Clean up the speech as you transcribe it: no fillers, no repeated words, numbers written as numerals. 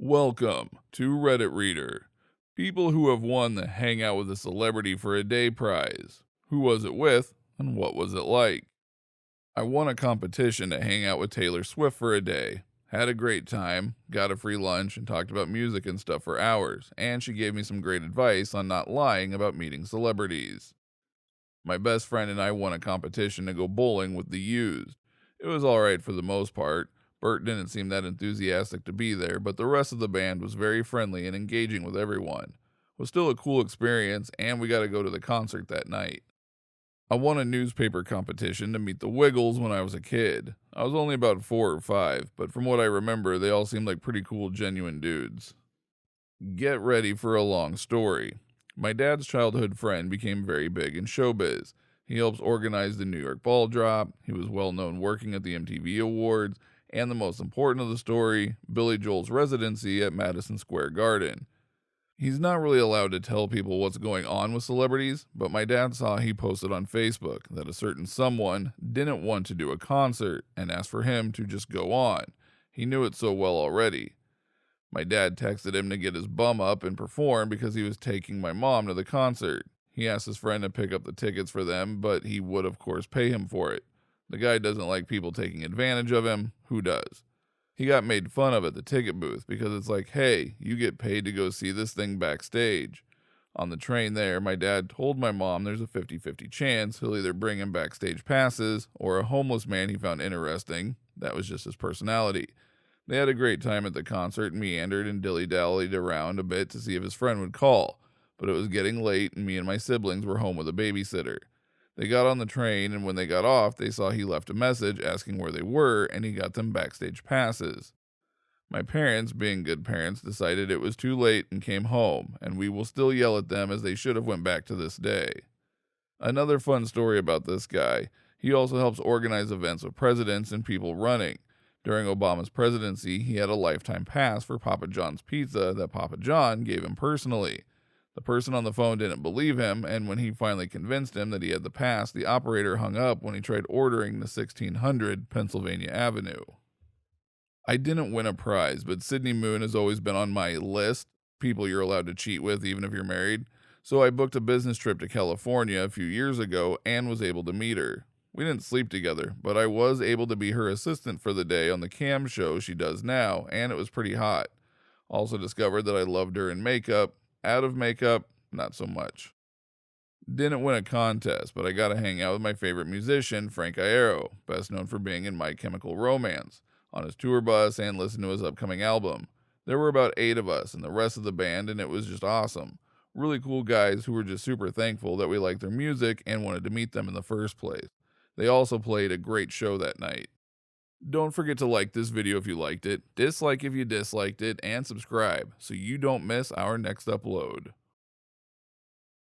Welcome to Reddit Reader. People who have won the Hang Out with a Celebrity for a Day prize. Who was it with, and what was it like? I won a competition to hang out with Taylor Swift for a day. Had a great time, got a free lunch, and talked about music and stuff for hours, and she gave me some great advice on not lying about meeting celebrities. My best friend and I won a competition to go bowling with the Used. It was alright for the most part. Bert didn't seem that enthusiastic to be there, but the rest of the band was very friendly and engaging with everyone. It was still a cool experience, and we got to go to the concert that night. I won a newspaper competition to meet the Wiggles when I was a kid. I was only about 4 or 5, but from what I remember, they all seemed like pretty cool, genuine dudes. Get ready for a long story. My dad's childhood friend became very big in showbiz. He helps organize the New York ball drop, he was well known working at the MTV Awards, and the most important of the story, Billy Joel's residency at Madison Square Garden. He's not really allowed to tell people what's going on with celebrities, but my dad saw he posted on Facebook that a certain someone didn't want to do a concert and asked for him to just go on. He knew it so well already. My dad texted him to get his bum up and perform because he was taking my mom to the concert. He asked his friend to pick up the tickets for them, but he would, of course, pay him for it. The guy doesn't like people taking advantage of him. Who does? He got made fun of at the ticket booth because it's like, hey, you get paid to go see this thing backstage. On the train there, my dad told my mom there's a 50-50 chance he'll either bring him backstage passes or a homeless man he found interesting. That was just his personality. They had a great time at the concert and meandered and dilly-dallied around a bit to see if his friend would call, but it was getting late and me and my siblings were home with a babysitter. They got on the train, and when they got off, they saw he left a message asking where they were, and he got them backstage passes. My parents, being good parents, decided it was too late and came home, and we will still yell at them as they should have went back to this day. Another fun story about this guy, he also helps organize events with presidents and people running. During Obama's presidency, he had a lifetime pass for Papa John's Pizza that Papa John gave him personally. The person on the phone didn't believe him, and when he finally convinced him that he had the pass, the operator hung up when he tried ordering the 1600 Pennsylvania Avenue. I didn't win a prize, but Sydney Moon has always been on my list, people you're allowed to cheat with even if you're married, so I booked a business trip to California a few years ago and was able to meet her. We didn't sleep together, but I was able to be her assistant for the day on the cam show she does now, and it was pretty hot. Also discovered that I loved her in makeup. Out of makeup, not so much. Didn't win a contest, but I got to hang out with my favorite musician, Frank Iero, best known for being in My Chemical Romance, on his tour bus and listen to his upcoming album. There were about 8 of us and the rest of the band, and it was just awesome. Really cool guys who were just super thankful that we liked their music and wanted to meet them in the first place. They also played a great show that night. Don't forget to like this video if you liked it, dislike if you disliked it, and subscribe so you don't miss our next upload.